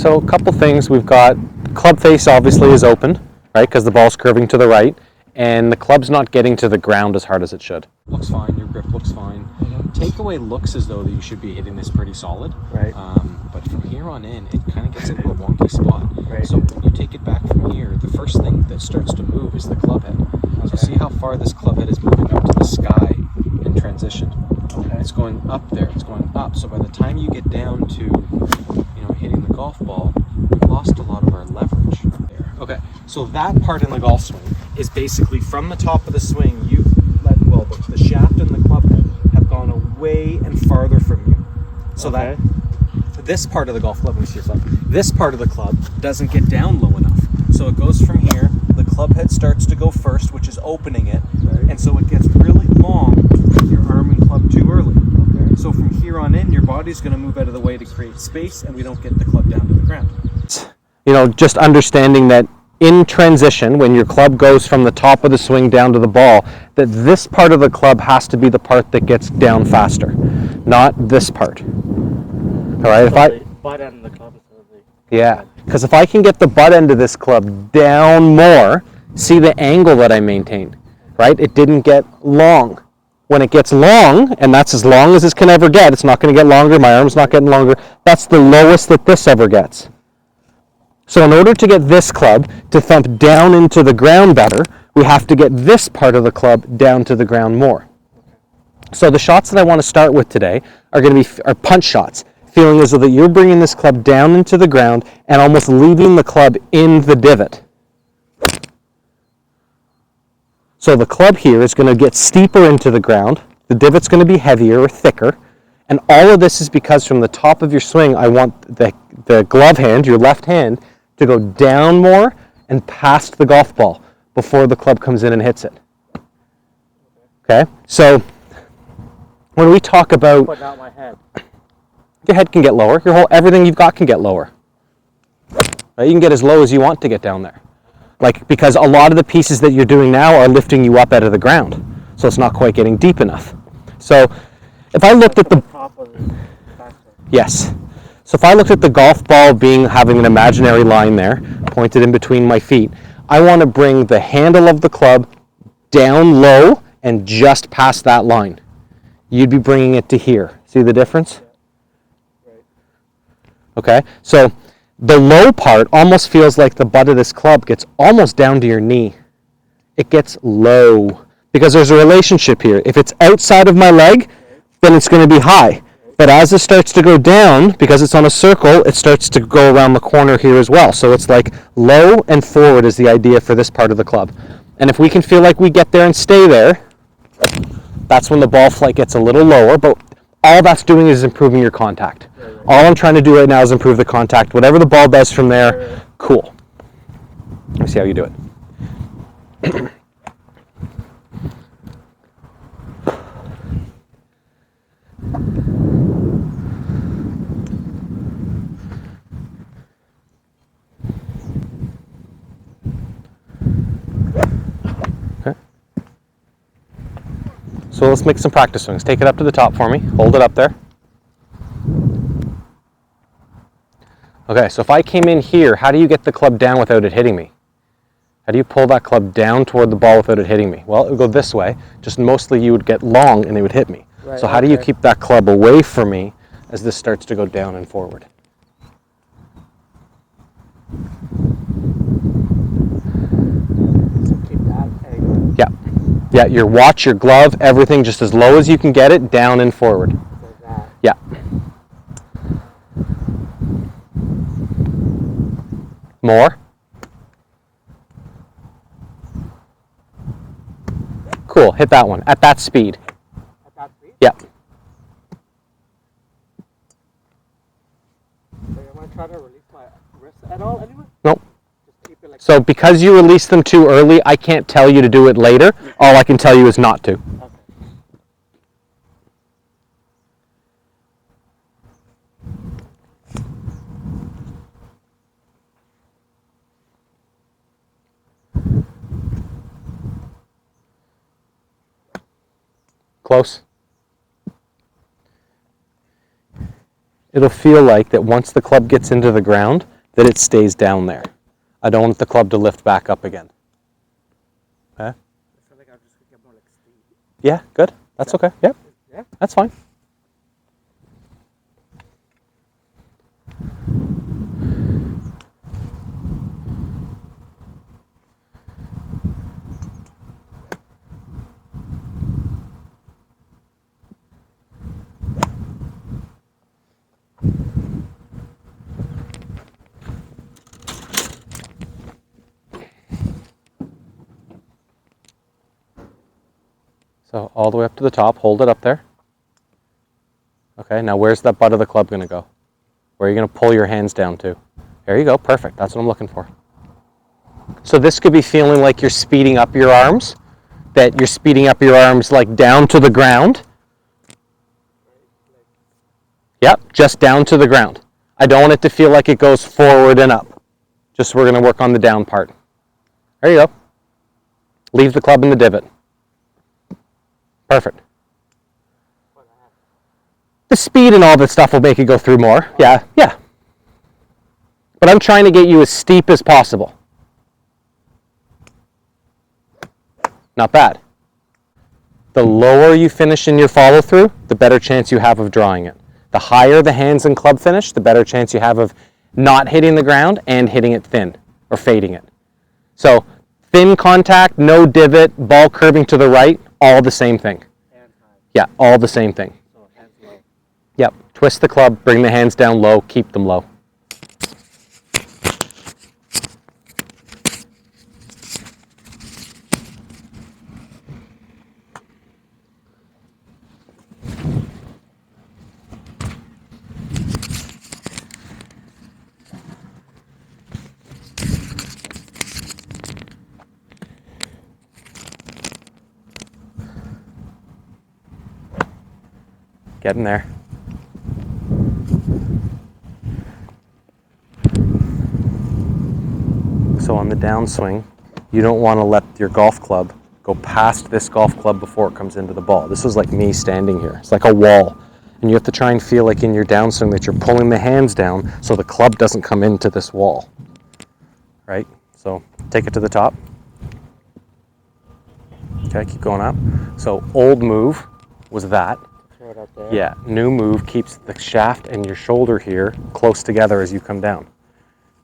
so a couple things. We've got club face obviously is open, right, because the ball's curving to the right, and the club's not getting to the ground as hard as it should. Looks fine, your grip looks fine. Takeaway looks as though that you should be hitting this pretty solid, right? But from here on in, it kind of gets into a wonky spot. Right. So when you take it back from here, the first thing that starts to move is the club head. Okay. So see how far this club head is moving up to the sky in transition. Okay. It's going up there, it's going up. So by the time you get down to, hitting the golf ball, we've lost a lot of our leverage there. Okay, so that part in the golf swing is basically from the top of the swing, the shaft and the club head have gone away and farther from you. So that this part of the golf club, let me see your club, this part of the club doesn't get down low enough. So it goes from here, the club head starts to go first, which is opening it, and so it gets really long with your arm and club too early. Okay. So from here on in, your body's going to move out of the way to create space, and we don't get the club down to the ground. Just understanding that in transition, when your club goes from the top of the swing down to the ball, that this part of the club has to be the part that gets down faster, not this part. All right, so the butt end of the club instead of the... Yeah, because if I can get the butt end of this club down more, see the angle that I maintained, right? It didn't get long. When it gets long, and that's as long as this can ever get, it's not going to get longer, my arm's not getting longer, that's the lowest that this ever gets. So in order to get this club to thump down into the ground better, we have to get this part of the club down to the ground more. So the shots that I want to start with today are going to be punch shots, feeling as though that you're bringing this club down into the ground and almost leaving the club in the divot. So the club here is going to get steeper into the ground, the divot's going to be heavier or thicker, and all of this is because from the top of your swing, I want the glove hand, your left hand, to go down more and past the golf ball before the club comes in and hits it. Okay, so when we talk about... But not my head. Your head can get lower, everything you've got can get lower. Right? You can get as low as you want to get down there. Because a lot of the pieces that you're doing now are lifting you up out of the ground. So it's not quite getting deep enough. So if I looked at the... top of the Yes. So if I looked at the golf ball having an imaginary line there, pointed in between my feet, I want to bring the handle of the club down low and just past that line. You'd be bringing it to here. See the difference? Yeah. Right. Okay, so the low part almost feels like the butt of this club gets almost down to your knee. It gets low because there's a relationship here. If it's outside of my leg, then it's going to be high. But as it starts to go down, because it's on a circle, it starts to go around the corner here as well. So it's like low and forward is the idea for this part of the club. And if we can feel like we get there and stay there, that's when the ball flight gets a little lower, but all that's doing is improving your contact. All I'm trying to do right now is improve the contact. Whatever the ball does from there, cool. Let me see how you do it. So let's make some practice swings. Take it up to the top for me. Hold it up there. Okay, so if I came in here, how do you get the club down without it hitting me? How do you pull that club down toward the ball without it hitting me? Well, it would go this way. Just mostly you would get long and it would hit me. Right, so how do you keep that club away from me as this starts to go down and forward? Keep that angle. Yeah. Yeah, your watch, your glove, everything just as low as you can get it, down and forward. Like that. Yeah. More. Cool, hit that one at that speed. At that speed? Yeah. So I'm going to try to release my wrist at all anyway? Nope. Just keep it like So because you release them too early, I can't tell you to do it later. All I can tell you is not to. Okay. Close. It'll feel like that once the club gets into the ground, that it stays down there. I don't want the club to lift back up again. Okay? I feel like I'm just gonna get more like speed. Yeah, good. That's okay. Yep. Yeah. That's fine. So all the way up to the top, hold it up there. Okay, now where's that butt of the club going to go? Where are you going to pull your hands down to? There you go, perfect. That's what I'm looking for. So this could be feeling like you're speeding up your arms, that you're speeding up your arms like down to the ground. Yep, just down to the ground. I don't want it to feel like it goes forward and up. Just we're going to work on the down part. There you go. Leave the club in the divot. Perfect. The speed and all that stuff will make it go through more. Yeah, yeah. But I'm trying to get you as steep as possible. Not bad. The lower you finish in your follow through, the better chance you have of drawing it. The higher the hands and club finish, the better chance you have of not hitting the ground and hitting it thin or fading it. So thin contact, no divot, ball curving to the right, all the same thing. Yeah, all the same thing. So hands low. Yep, twist the club, bring the hands down low, keep them low. Get in there. So on the downswing, you don't want to let your golf club go past this golf club before it comes into the ball. This is like me standing here. It's like a wall. And you have to try and feel like in your downswing that you're pulling the hands down so the club doesn't come into this wall. Right? So take it to the top. Okay, keep going up. So old move was that. Right up there. Yeah, new move keeps the shaft and your shoulder here close together as you come down.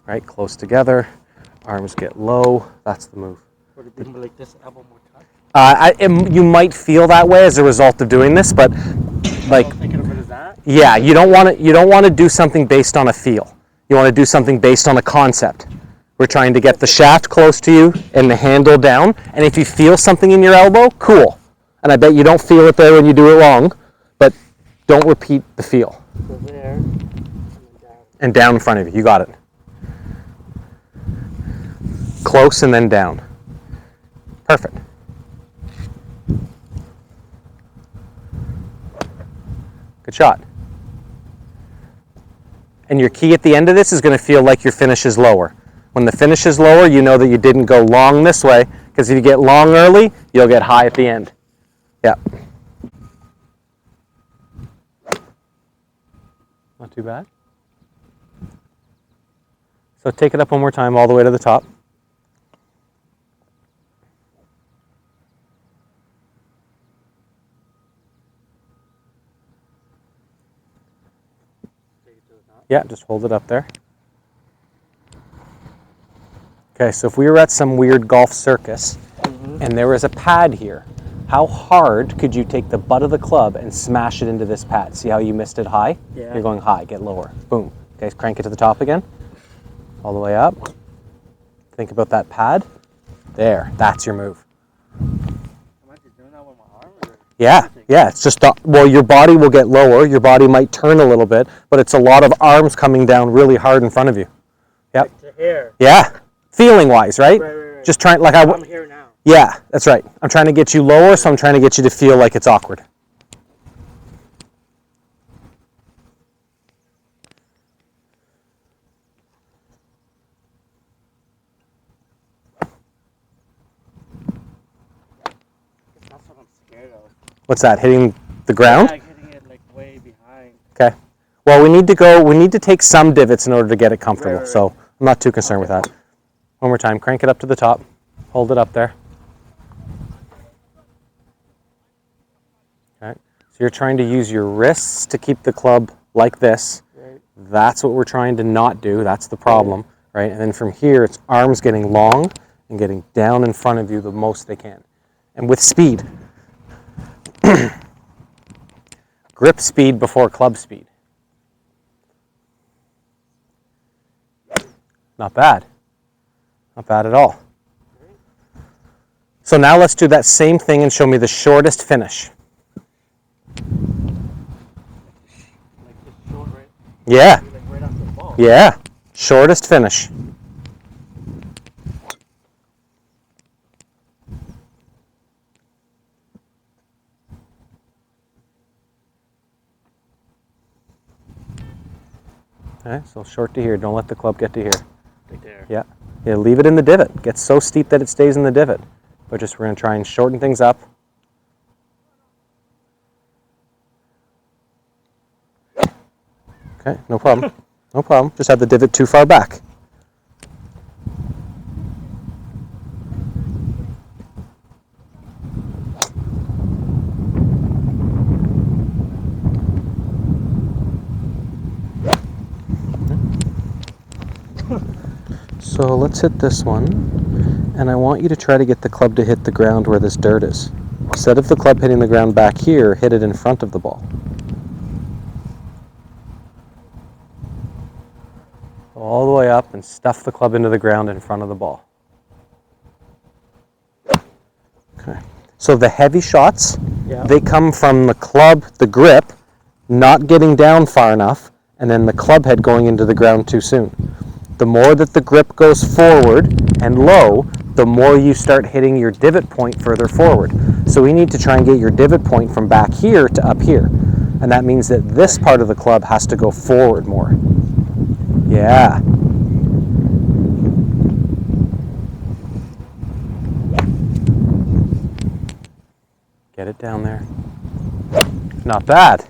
Right, close together, arms get low, that's the move. Would it be like this, elbow more tucked? You might feel that way as a result of doing this, but like, So thinking of it as that? yeah, you don't want to do something based on a feel. You want to do something based on a concept. We're trying to get the shaft close to you and the handle down, and if you feel something in your elbow, cool. And I bet you don't feel it there when you do it wrong. But don't repeat the feel. So there, and then down. And down in front of you. You got it. Close and then down. Perfect. Good shot. And your key at the end of this is going to feel like your finish is lower. When the finish is lower, you know that you didn't go long this way, because if you get long early, you'll get high at the end. Yeah. Not too bad. So take it up one more time all the way to the top. Take it to the top. Yeah, just hold it up there. Okay, so if we were at some weird golf circus and there was a pad here, how hard could you take the butt of the club and smash it into this pad? See how you missed it high? Yeah. You're going high, get lower. Boom. Okay, crank it to the top again. All the way up. Think about that pad. There, that's your move. Am I just doing that with my arm? Or Yeah, yeah, it's just, well, your body will get lower, your body might turn a little bit, but it's a lot of arms coming down really hard in front of you. Yep. Like to here. Yeah, feeling-wise, right? Right. Just trying, like I'm here now. Yeah, that's right. I'm trying to get you lower, so I'm trying to get you to feel like it's awkward. That's what I'm scared of. What's that, hitting the ground? Like hitting it like way behind. Okay. Well, we need to take some divots in order to get it comfortable. Right. So I'm not too concerned with that. One more time, crank it up to the top, hold it up there. Okay. So you're trying to use your wrists to keep the club like this. Right. That's what we're trying to not do. That's the problem, right? And then from here, it's arms getting long and getting down in front of you the most they can. And with speed. Grip speed before club speed. Not bad. Not bad at all. So now let's do that same thing and show me the shortest finish. Like just short, right? Yeah. Like right off the ball. Yeah. Shortest finish. Okay, so short to here. Don't let the club get to here. Right there. Yeah. Yeah, leave it in the divot. It gets so steep that it stays in the divot. But we're going to try and shorten things up. Okay, no problem. No problem. Just have the divot too far back. So let's hit this one, and I want you to try to get the club to hit the ground where this dirt is. Instead of the club hitting the ground back here, hit it in front of the ball. All the way up and stuff the club into the ground in front of the ball. Okay. So the heavy shots, they come from the club, the grip, not getting down far enough, and then the club head going into the ground too soon. The more that the grip goes forward and low, the more you start hitting your divot point further forward. So we need to try and get your divot point from back here to up here. And that means that this part of the club has to go forward more. Yeah. Get it down there. Not bad.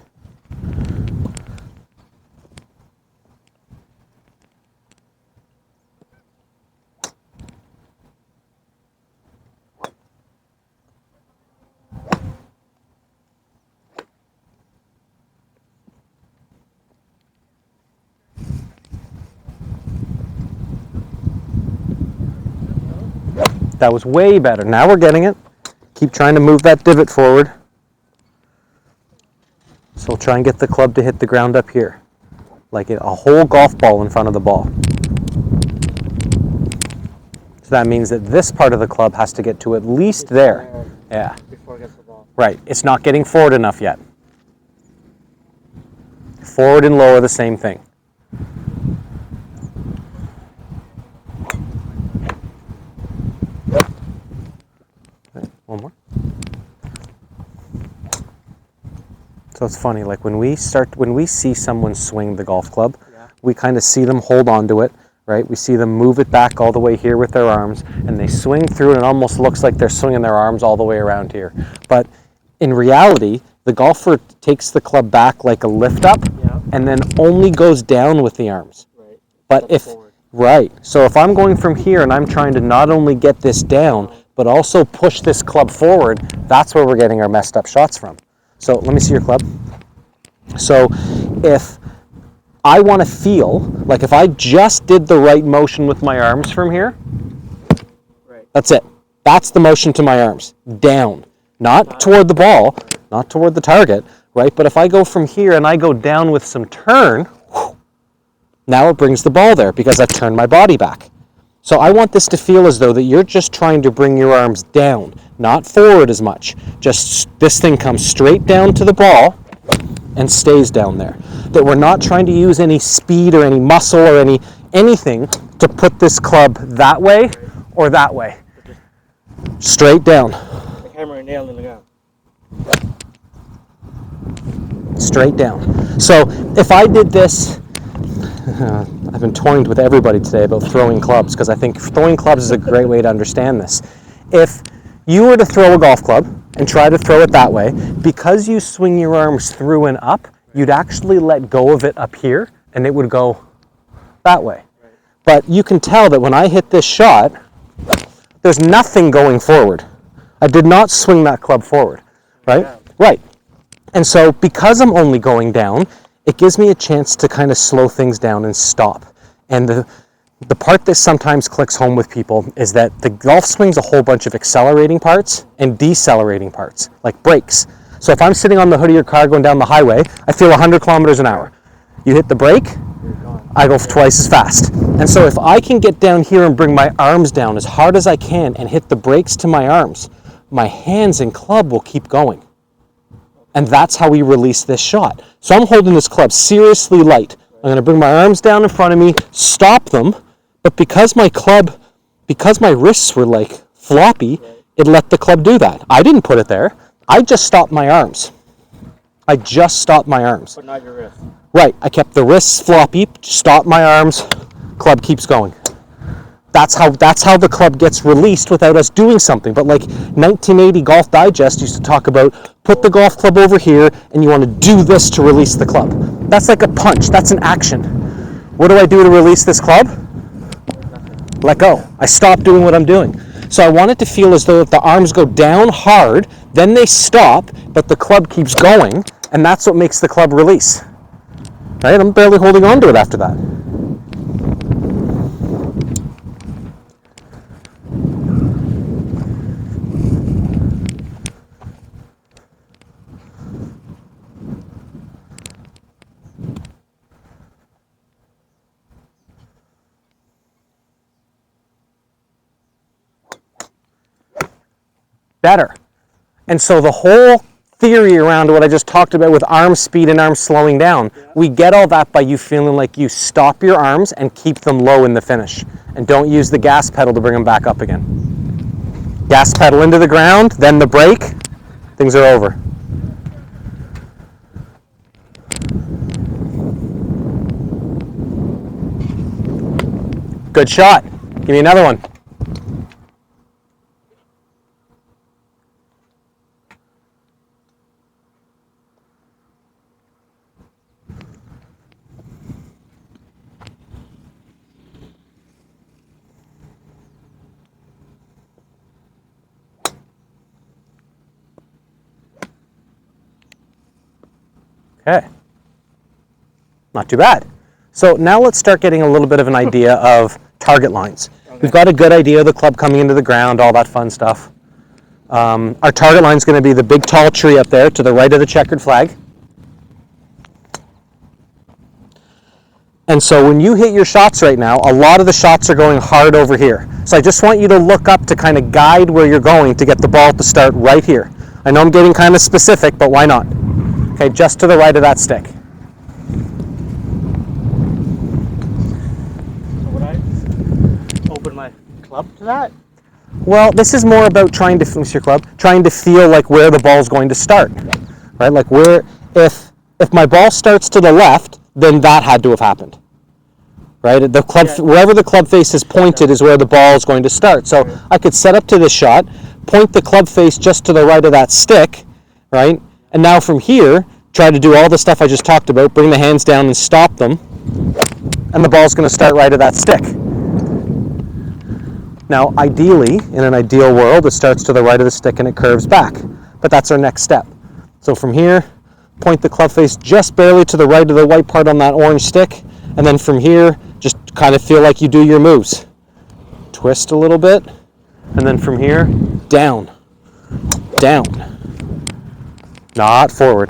That was way better. Now we're getting it. Keep trying to move that divot forward. So we'll try and get the club to hit the ground up here. Like a whole golf ball in front of the ball. So that means that this part of the club has to get to at least there. Yeah. Before it gets the ball. Right. It's not getting forward enough yet. Forward and low are the same thing. One more. So it's funny, like when we see someone swing the golf club, we kind of see them hold on to it, right? We see them move it back all the way here with their arms, and they swing through, and it almost looks like they're swinging their arms all the way around here. But in reality, the golfer takes the club back like a lift up, and then only goes down with the arms. Right. But so if I'm going from here and I'm trying to not only get this down, but also push this club forward, that's where we're getting our messed up shots from. So let me see your club. So if I want to feel, like if I just did the right motion with my arms from here, that's it. That's the motion to my arms, down. Not toward the ball, not toward the target, right? But if I go from here and I go down with some turn, now it brings the ball there because I've turned my body back. So I want this to feel as though that you're just trying to bring your arms down, not forward as much. Just this thing comes straight down to the ball and stays down there. That we're not trying to use any speed or any muscle or anything to put this club that way or that way. Straight down. Like hammer and nail in the ground. Straight down. So if I did this, I've been toying with everybody today about throwing clubs because I think throwing clubs is a great way to understand this. If you were to throw a golf club and try to throw it that way, because you swing your arms through and up, you'd actually let go of it up here and it would go that way. But you can tell that when I hit this shot, there's nothing going forward. I did not swing that club forward, right? Yeah. Right. And so because I'm only going down, it gives me a chance to kind of slow things down and stop. And the part that sometimes clicks home with people is that the golf swing's a whole bunch of accelerating parts and decelerating parts, like brakes. So if I'm sitting on the hood of your car going down the highway, I feel 100 kilometers an hour. You hit the brake, I go twice as fast. And so if I can get down here and bring my arms down as hard as I can and hit the brakes to my arms, my hands and club will keep going. And that's how we release this shot. So I'm holding this club seriously light. I'm going to bring my arms down in front of me, stop them, but because my wrists were like floppy, it let the club do that. I didn't put it there. I just stopped my arms. I just stopped my arms. But not your wrist. Right, I kept the wrists floppy, stopped my arms, club keeps going. That's how the club gets released without us doing something. But like 1980 Golf Digest used to talk about, put the golf club over here and you want to do this to release the club. That's like a punch, that's an action. What do I do to release this club? Let go. I stop doing what I'm doing. So I want it to feel as though if the arms go down hard, then they stop, but the club keeps going, and that's what makes the club release. Right? I'm barely holding on to it after that. Better. And so the whole theory around what I just talked about with arm speed and arm slowing down, we get all that by you feeling like you stop your arms and keep them low in the finish. And don't use the gas pedal to bring them back up again. Gas pedal into the ground, then the brake, things are over. Good shot. Give me another one. Okay, not too bad. So now let's start getting a little bit of an idea of target lines. Okay. We've got a good idea of the club coming into the ground, all that fun stuff. Our target line is going to be the big tall tree up there to the right of the checkered flag. And so when you hit your shots right now, a lot of the shots are going hard over here. So I just want you to look up to kind of guide where you're going to get the ball to start right here. I know I'm getting kind of specific, but why not? Okay, just to the right of that stick. So would I open my club to that? Well, this is more about trying to finish your club, trying to feel like where the ball's going to start, right? Like where, if my ball starts to the left, then that had to have happened, right? The club, wherever the club face is pointed is where the ball is going to start. So I could set up to this shot, point the club face just to the right of that stick, right? And now from here, try to do all the stuff I just talked about, bring the hands down and stop them, and the ball's going to start right at that stick. Now, ideally, in an ideal world, it starts to the right of the stick and it curves back, but that's our next step. So from here, point the club face just barely to the right of the white part on that orange stick, and then from here, just kind of feel like you do your moves. Twist a little bit, and then from here, down, down. Not forward.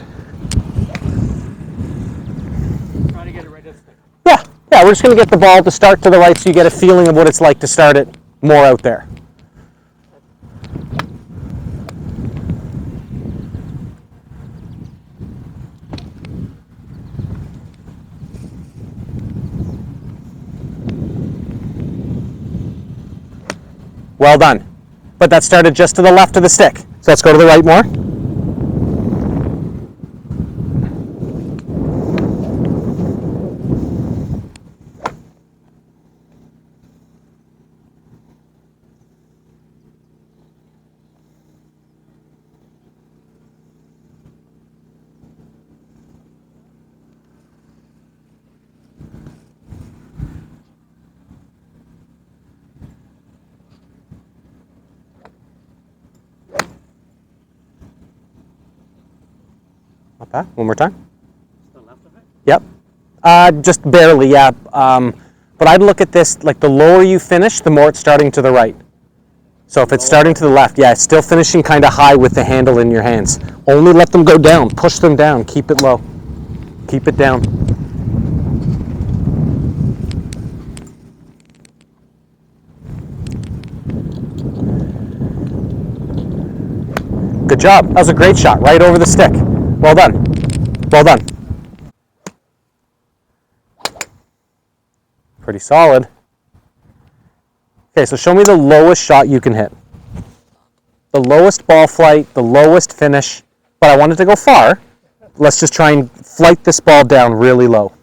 Try to get it right at the stick. Yeah, we're just going to get the ball to start to the right so you get a feeling of what it's like to start it more out there. Well done. But that started just to the left of the stick. So let's go to the right more. Got that? One more time. To the left of it? Yep. Just barely, yeah. But I'd look at this, like the lower you finish, the more it's starting to the right. So if it's starting to the left, yeah, it's still finishing kind of high with the handle in your hands. Only let them go down. Push them down. Keep it low. Keep it down. Good job. That was a great shot. Right over the stick. Well done. Well done. Pretty solid. Okay, so show me the lowest shot you can hit. The lowest ball flight, the lowest finish. But I wanted to go far. Let's just try and flight this ball down really low.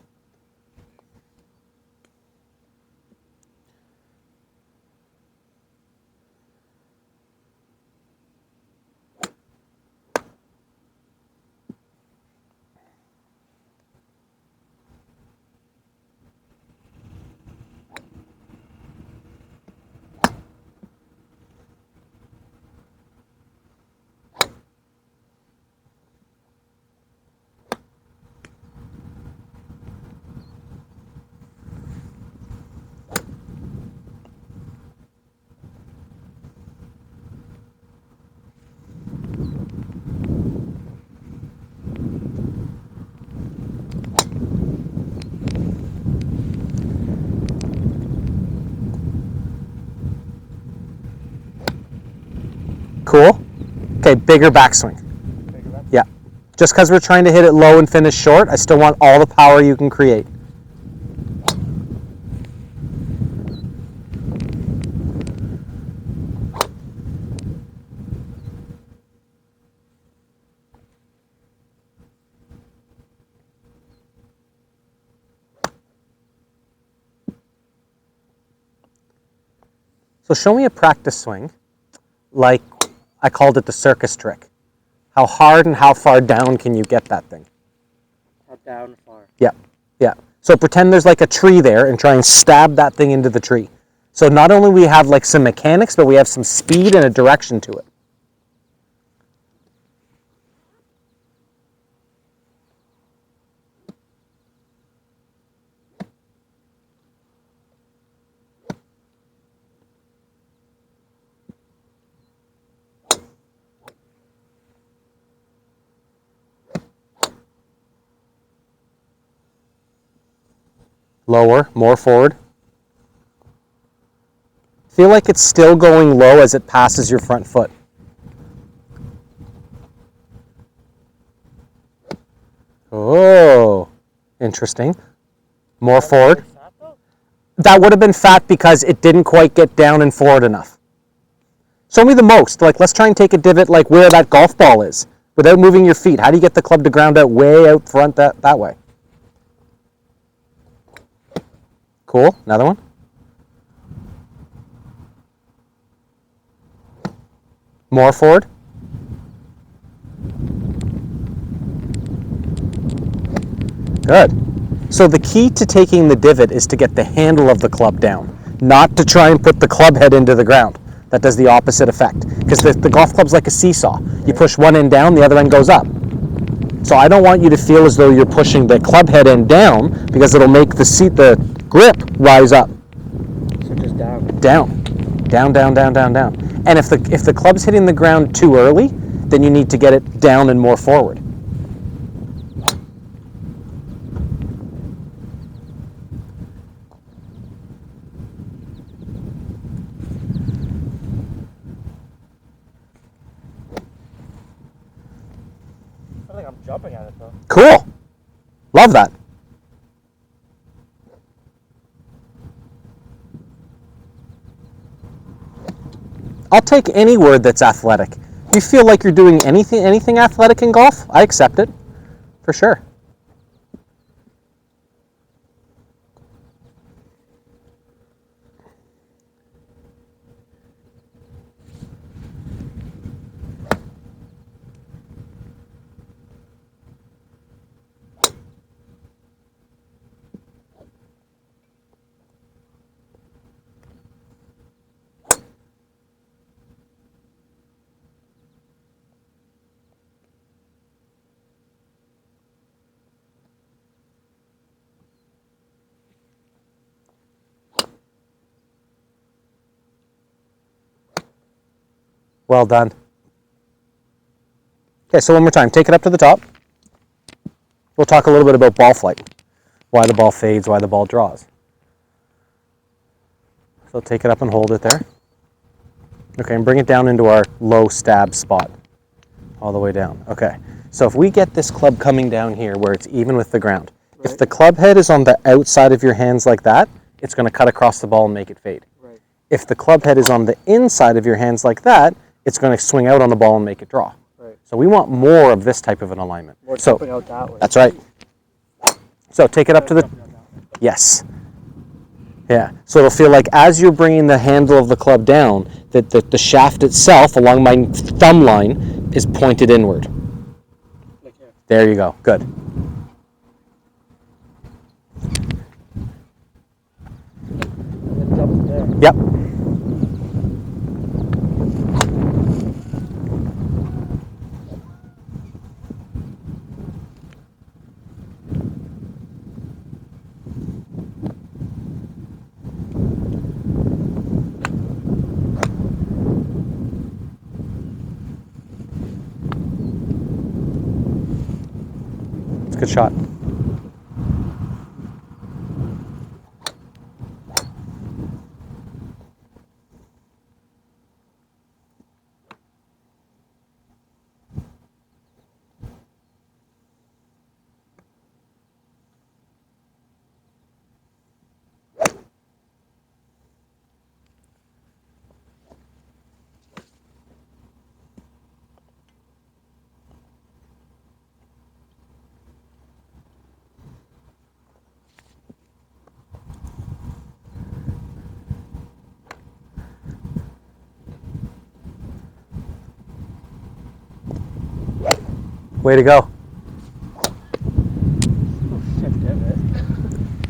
Cool. Okay, bigger backswing. Yeah. Just because we're trying to hit it low and finish short, I still want all the power you can create. So show me a practice swing, like I called it the circus trick. How hard and how far down can you get that thing? How down far? Yeah, yeah. So pretend there's like a tree there and try and stab that thing into the tree. So not only we have like some mechanics, but we have some speed and a direction to it. Lower, more forward. Feel like it's still going low as it passes your front foot. Oh, interesting. More forward. That would have been fat because it didn't quite get down and forward enough. Show me the most. Like, let's try and take a divot like where that golf ball is without moving your feet. How do you get the club to ground out way out front that way? Cool. Another one. More forward. Good. So the key to taking the divot is to get the handle of the club down, not to try and put the club head into the ground. That does the opposite effect. Because the golf club's like a seesaw. You push one end down, the other end goes up. So I don't want you to feel as though you're pushing the club head end down because it'll make the grip rise up. So just down. Down. Down, down, down, down, down. And if the club's hitting the ground too early, then you need to get it down and more forward. I feel like I'm jumping at it though. Cool. Love that. I'll take any word that's athletic. You feel like you're doing anything athletic in golf? I accept it, for sure. Well done. Okay, so one more time. Take it up to the top. We'll talk a little bit about ball flight. Why the ball fades, why the ball draws. So take it up and hold it there. Okay, and bring it down into our low stab spot. All the way down. Okay, so if we get this club coming down here where it's even with the ground, right. If the club head is on the outside of your hands like that, it's going to cut across the ball and make it fade. Right. If the club head is on the inside of your hands like that, it's going to swing out on the ball and make it draw. Right. So we want more of this type of an alignment. More jumping out that way. That's right. So take it up to the... Yes. Yeah, so it'll feel like as you're bringing the handle of the club down, that the shaft itself along my thumb line is pointed inward. Like here. There you go, good. Yep. It's a good shot. Way to go.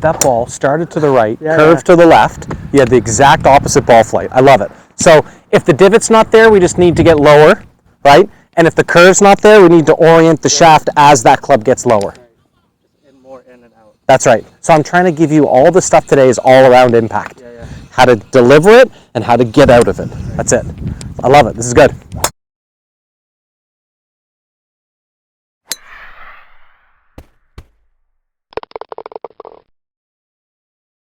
That ball started to the right, curved to the left. You had the exact opposite ball flight. I love it. So if the divot's not there, we just need to get lower, right? And if the curve's not there, we need to orient the shaft as that club gets lower. Just more in and out. That's right. So I'm trying to give you all the stuff today is all around impact. How to deliver it and how to get out of it. That's it. I love it. This is good.